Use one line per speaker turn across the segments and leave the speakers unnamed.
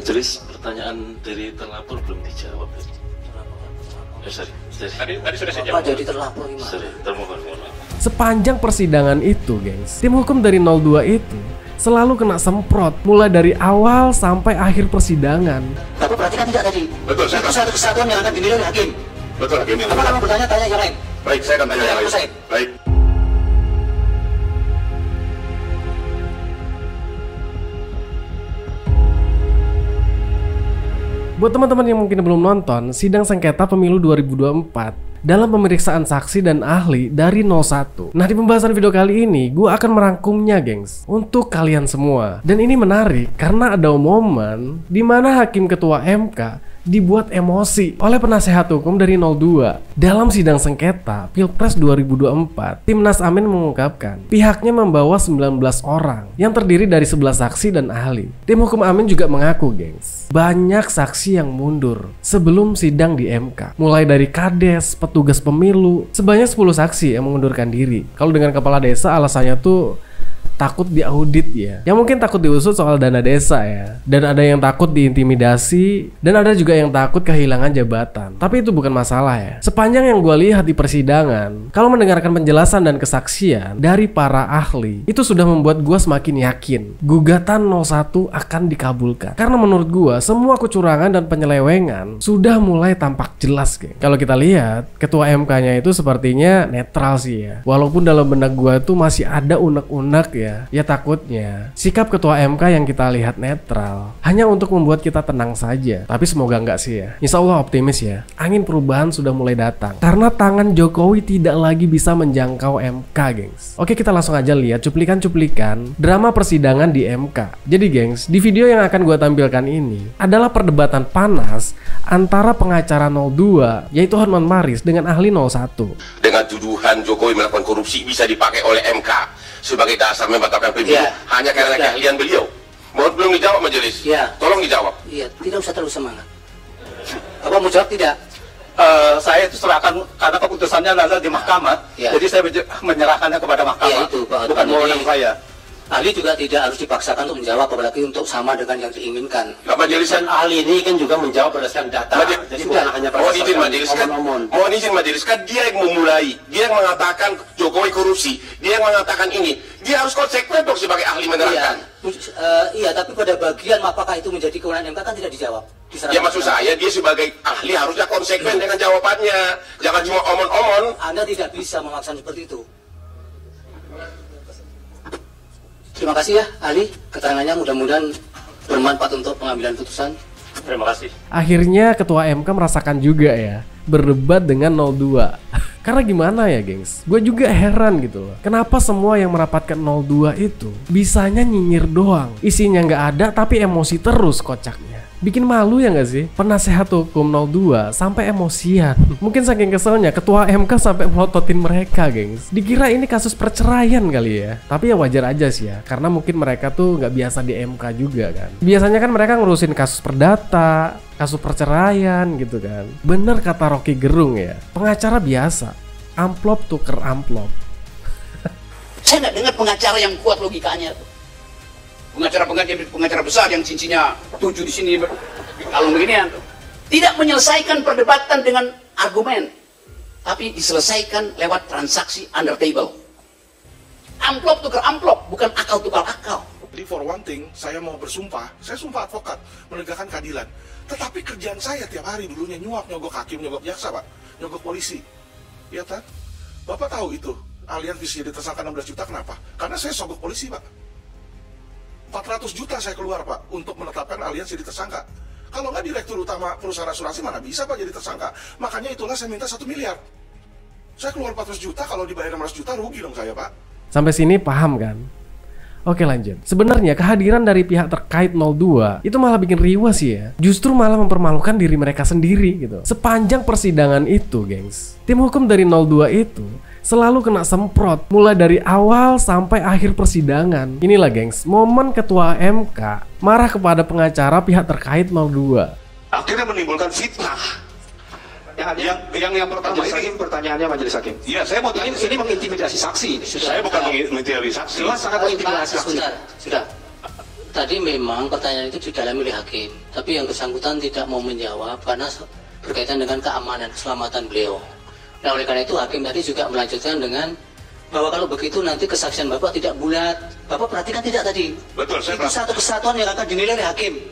Majelis, pertanyaan dari terlapor belum dijawab. Tadi sudah saya jawab.
Jadi terlapor gimana?
Sorry, termohon.
Sepanjang persidangan itu, gengs, tim hukum dari 02 itu selalu kena semprot mulai dari awal sampai akhir persidangan.
Tapi perhatikan tidak tadi?
Betul, saya
itu satu kesatuan yang akan dinilai oleh hakim.
Betul, hakim.
Apa kamu bertanya yang lain?
Baik, saya akan tanya yang lain. Baik.
Buat teman-teman yang mungkin belum nonton sidang sengketa pemilu 2024 dalam pemeriksaan saksi dan ahli dari 01. Nah, di pembahasan video kali ini gue akan merangkumnya, gengs, untuk kalian semua. Dan ini menarik karena ada momen di mana hakim ketua MK dibuat emosi oleh penasehat hukum dari 02. Dalam sidang sengketa Pilpres 2024, Timnas Amin mengungkapkan pihaknya membawa 19 orang yang terdiri dari 11 saksi dan ahli. Tim hukum Amin juga mengaku, gengs, banyak saksi yang mundur sebelum sidang di MK. Mulai dari kades, petugas pemilu, sebanyak 10 saksi yang mengundurkan diri. Kalau dengan kepala desa alasannya tuh takut diaudit ya. Yang mungkin takut diusut soal dana desa ya. Dan ada yang takut diintimidasi. Dan ada juga yang takut kehilangan jabatan. Tapi itu bukan masalah ya. Sepanjang yang gue lihat di persidangan, kalau mendengarkan penjelasan dan kesaksian dari para ahli, itu sudah membuat gue semakin yakin gugatan 01 akan dikabulkan. Karena menurut gue semua kecurangan dan penyelewengan sudah mulai tampak jelas, geng. Kalau kita lihat ketua MK-nya itu sepertinya netral sih ya. Walaupun dalam benak gue tuh masih ada unek-unek ya. Ya takutnya sikap ketua MK yang kita lihat netral hanya untuk membuat kita tenang saja. Tapi semoga enggak sih ya. Insya Allah optimis ya. Angin perubahan sudah mulai datang karena tangan Jokowi tidak lagi bisa menjangkau MK, gengs. Oke, kita langsung aja lihat cuplikan-cuplikan drama persidangan di MK. Jadi, gengs, di video yang akan gue tampilkan ini adalah perdebatan panas antara pengacara 02 yaitu Hotman Paris dengan ahli 01.
Dengan tuduhan Jokowi melakukan korupsi bisa dipakai oleh MK sebagai dasar membatalkan pemilu hanya karena keahlian beliau. Belum dijawab majelis. Tolong dijawab.
Iya, tidak usah terlalu semangat. Apa mau jawab tidak?
Saya itu serahkan karena keputusannya nanti di mahkamah. Jadi saya menyerahkannya kepada mahkamah.
Itu, Pak.
Bukan wewenang saya.
Ahli juga tidak harus dipaksakan untuk menjawab, apalagi untuk sama dengan yang diinginkan.
Nah, majelis
Ahli ini kan juga menjawab berdasarkan data. Jadi bukan hanya
mohon izin majelis kan. Mohon izin majelis kan dia yang memulai. Dia yang mengatakan Jokowi korupsi. Dia yang mengatakan ini. Dia harus konsekuen dong sebagai ahli menerangkan.
Iya, tapi pada bagian apakah itu menjadi kewenangan MK kan tidak dijawab.
Ya maksud saya dia sebagai ahli harusnya konsekuen dengan jawabannya. Jangan cuma omon-omon.
Anda tidak bisa memaksa seperti itu. Terima kasih ya ahli, keterangannya mudah-mudahan bermanfaat untuk pengambilan putusan.
Terima kasih.
Akhirnya ketua MK merasakan juga ya berdebat dengan 02. Karena gimana ya, gengs, gue juga heran gitu loh. Kenapa semua yang merapatkan 02 itu bisanya nyinyir doang, isinya nggak ada tapi emosi terus kocaknya. Bikin malu ya nggak sih? Penasehat hukum 02 sampai emosian. Mungkin saking keselnya ketua MK sampai melototin mereka, gengs. Dikira ini kasus perceraian kali ya. Tapi ya wajar aja sih ya, karena mungkin mereka tuh nggak biasa di MK juga kan. Biasanya kan mereka ngurusin kasus perdata, kasus perceraian gitu kan. Bener kata Rocky Gerung ya, pengacara biasa, amplop tuker amplop.
Saya nggak dengar pengacara yang kuat logikanya tuh. Pengacara besar yang cincinnya 7 di sini kalau beginian tuh. Tidak menyelesaikan perdebatan dengan argumen, tapi diselesaikan lewat transaksi under table. Amplop tukar amplop, bukan akal tukar akal.
Jadi for one thing, saya mau bersumpah, saya sumpah advokat, menegakkan keadilan. Tetapi kerjaan saya tiap hari dulunya nyogok hakim, nyogok jaksa, Pak, nyogok polisi. Ya kan? Bapak tahu itu, Allianz bisa jadi tersangka 16 juta, kenapa? Karena saya sogok polisi, Pak. 400 juta saya keluar, Pak, untuk menetapkan Allianz jadi tersangka. Kalau nggak direktur utama perusahaan asuransi, mana bisa, Pak, jadi tersangka. Makanya itulah saya minta 1 miliar. Saya keluar 400 juta, kalau dibayar 16 juta, rugi dong saya, Pak.
Sampai sini paham kan? Oke, lanjut. Sebenarnya kehadiran dari pihak terkait 02 itu malah bikin riwah sih ya. Justru malah mempermalukan diri mereka sendiri gitu. Sepanjang persidangan itu, gengs, tim hukum dari 02 itu selalu kena semprot mulai dari awal sampai akhir persidangan. Inilah, gengs, momen ketua MK marah kepada pengacara pihak terkait 02.
Akhirnya menimbulkan fitnah. Yang pertama ini
pertanyaannya majelis hakim.
Iya, saya mau tanya
Ini mengintimidasi saksi.
Saya bukan mengintimidasi saksi.
Jelas sangat mengintimidasi saksi.
Sudah. tadi memang pertanyaan itu didalami oleh hakim, tapi yang bersangkutan tidak mau menjawab karena berkaitan dengan keamanan keselamatan beliau. Nah, oleh karena itu hakim tadi juga melanjutkan dengan bahwa kalau begitu nanti kesaksian Bapak tidak bulat. Bapak perhatikan tidak tadi?
Betul, saya
itu satu kesatuan yang akan dinilai oleh hakim.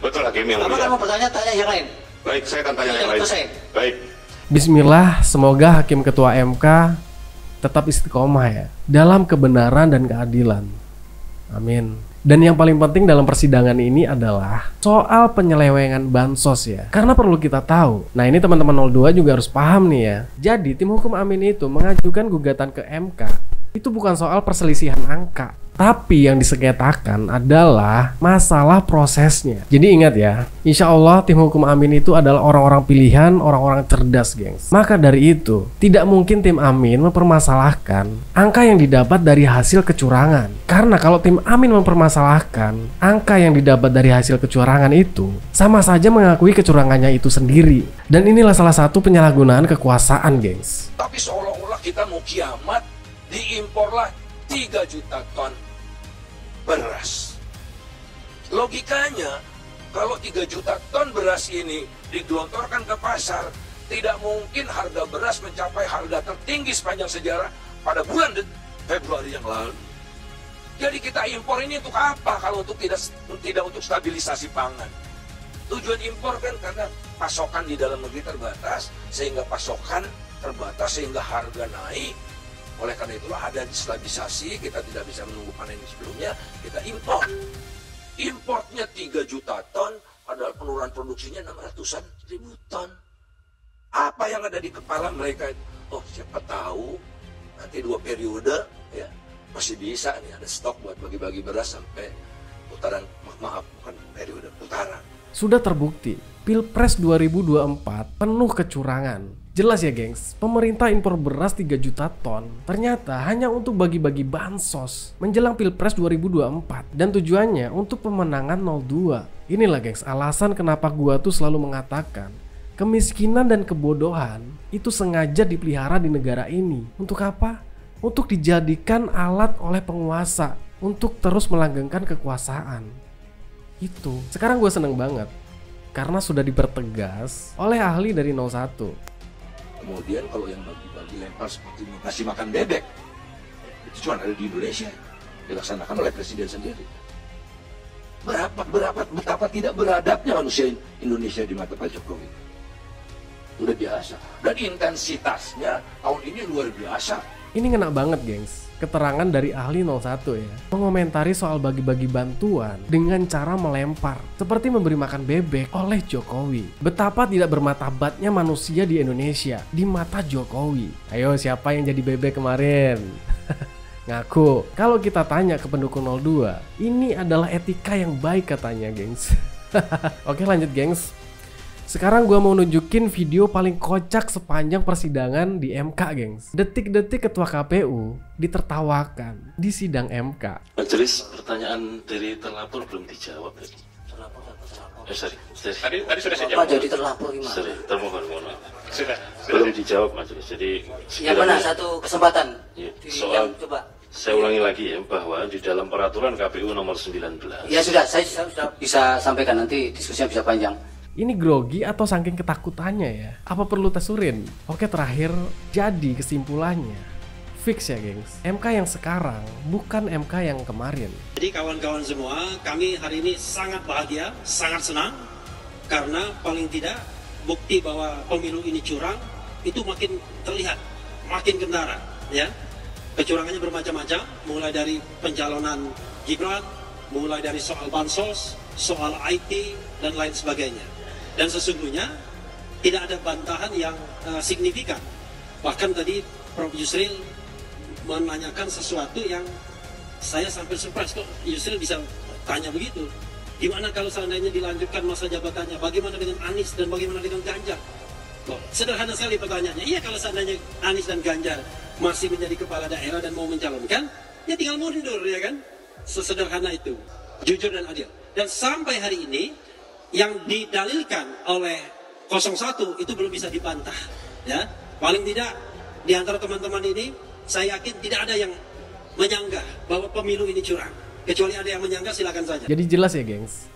Betul, hakim yang
Bapak
mulia.
kan mau bertanya, tanya yang lain.
Baik, saya akan tanya yang lain. Baik.
Bismillah, semoga hakim ketua MK tetap istiqomah ya dalam kebenaran dan keadilan. Amin. Dan yang paling penting dalam persidangan ini adalah soal penyelewengan bansos ya. Karena perlu kita tahu. Nah, ini teman-teman 02 juga harus paham nih ya. Jadi tim hukum Amin itu mengajukan gugatan ke MK. Itu bukan soal perselisihan angka, tapi yang disengketakan adalah masalah prosesnya. Jadi ingat ya, insya Allah tim hukum Amin itu adalah orang-orang pilihan, orang-orang cerdas, gengs. Maka dari itu, tidak mungkin tim Amin mempermasalahkan angka yang didapat dari hasil kecurangan. Karena kalau tim Amin mempermasalahkan angka yang didapat dari hasil kecurangan itu, sama saja mengakui kecurangannya itu sendiri. Dan inilah salah satu penyalahgunaan kekuasaan, gengs.
Tapi seolah-olah kita mau kiamat, diimporlah 3 juta ton beras. Logikanya, kalau 3 juta ton beras ini digelontorkan ke pasar, tidak mungkin harga beras mencapai harga tertinggi sepanjang sejarah pada bulan Februari yang lalu. Jadi kita impor ini untuk apa kalau untuk tidak untuk stabilisasi pangan? Tujuan impor kan karena pasokan di dalam negeri terbatas, sehingga pasokan terbatas sehingga harga naik. Oleh karena itulah ada stabilisasi, kita tidak bisa menunggu panen sebelumnya, kita impor. Importnya 3 juta ton, padahal penurunan produksinya 600-an ribu ton. Apa yang ada di kepala mereka itu? Oh, siapa tahu nanti 2 periode ya masih bisa nih ada stok buat bagi-bagi beras sampai putaran, maaf bukan periode, putaran.
Sudah terbukti, Pilpres 2024 penuh kecurangan. Jelas ya gengs, pemerintah impor beras 3 juta ton ternyata hanya untuk bagi-bagi bansos menjelang Pilpres 2024 dan tujuannya untuk pemenangan 02. Inilah gengs alasan kenapa gua tuh selalu mengatakan kemiskinan dan kebodohan itu sengaja dipelihara di negara ini. Untuk apa? Untuk dijadikan alat oleh penguasa untuk terus melanggengkan kekuasaan. Itu. Sekarang gue seneng banget karena sudah dipertegas oleh ahli dari 01.
Kemudian kalau yang bagi-bagi lempar seperti ngasih makan bebek, itu cuma ada di Indonesia, dilaksanakan oleh presiden sendiri. Betapa tidak beradabnya manusia Indonesia di mata Pak Jokowi. Udah biasa. Dan intensitasnya tahun ini luar biasa.
Ini ngena banget gengs, keterangan dari ahli 01 ya, mengomentari soal bagi-bagi bantuan dengan cara melempar seperti memberi makan bebek oleh Jokowi. Betapa tidak bermartabatnya manusia di Indonesia di mata Jokowi. Ayo siapa yang jadi bebek kemarin? Ngaku. Kalau kita tanya ke pendukung 02, ini adalah etika yang baik katanya gengs. Oke lanjut gengs. Sekarang gue mau nunjukin video paling kocak sepanjang persidangan di MK, gengs. Detik-detik ketua KPU ditertawakan di sidang MK.
Majelis, pertanyaan dari terlapor belum dijawab. Sorry. Tadi sudah saya jawab.
Jadi terlapor gimana?
Sorry, termohon, mohon maaf. Sudah belum dijawab majelis. Jadi
yang mana satu kesempatan?
Ya,
soal coba.
Saya ulangi lagi ya, bahwa di dalam peraturan KPU nomor 19.
Ya sudah, saya sudah bisa sampaikan, nanti diskusinya bisa panjang.
Ini grogi atau saking ketakutannya ya? Apa perlu tes urin? Oke, terakhir jadi kesimpulannya fix ya gengs, MK yang sekarang bukan MK yang kemarin.
Jadi kawan-kawan semua, kami hari ini sangat bahagia, sangat senang, karena paling tidak bukti bahwa pemilu ini curang itu makin terlihat, makin kentara ya. Kecurangannya bermacam-macam, mulai dari pencalonan Gibran, mulai dari soal bansos, soal IT dan lain sebagainya. Dan sesungguhnya tidak ada bantahan yang signifikan. Bahkan tadi Prof. Yusril menanyakan sesuatu yang saya sampai surprise, kok Yusril bisa tanya begitu. Gimana kalau seandainya dilanjutkan masa jabatannya? Bagaimana dengan Anies dan bagaimana dengan Ganjar? Kok sederhana sekali pertanyaannya. Iya, kalau seandainya Anies dan Ganjar masih menjadi kepala daerah dan mau mencalonkan, ya tinggal mundur ya kan? Sesederhana itu, jujur dan adil. Dan sampai hari ini yang didalilkan oleh 01 itu belum bisa dibantah ya. Paling tidak di antara teman-teman ini saya yakin tidak ada yang menyanggah bahwa pemilu ini curang. Kecuali ada yang menyangka, silakan saja.
Jadi jelas ya gengs,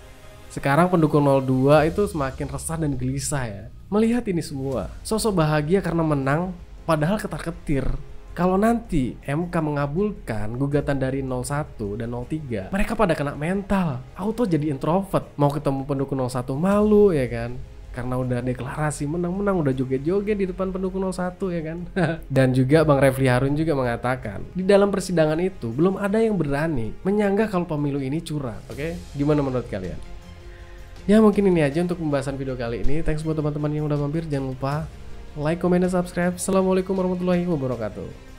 sekarang pendukung 02 itu semakin resah dan gelisah ya melihat ini semua. Sosok bahagia karena menang, padahal ketar-ketir kalau nanti MK mengabulkan gugatan dari 01 dan 03, mereka pada kena mental, auto jadi introvert. Mau ketemu pendukung 01 malu ya kan, karena udah deklarasi menang-menang, udah joget-joget di depan pendukung 01 ya kan. Dan juga Bang Refli Harun juga mengatakan, di dalam persidangan itu belum ada yang berani menyanggah kalau pemilu ini curang. Oke, gimana menurut kalian? Ya mungkin ini aja untuk pembahasan video kali ini. Thanks buat teman-teman yang udah mampir. Jangan lupa like, comment, dan subscribe. Assalamualaikum warahmatullahi wabarakatuh.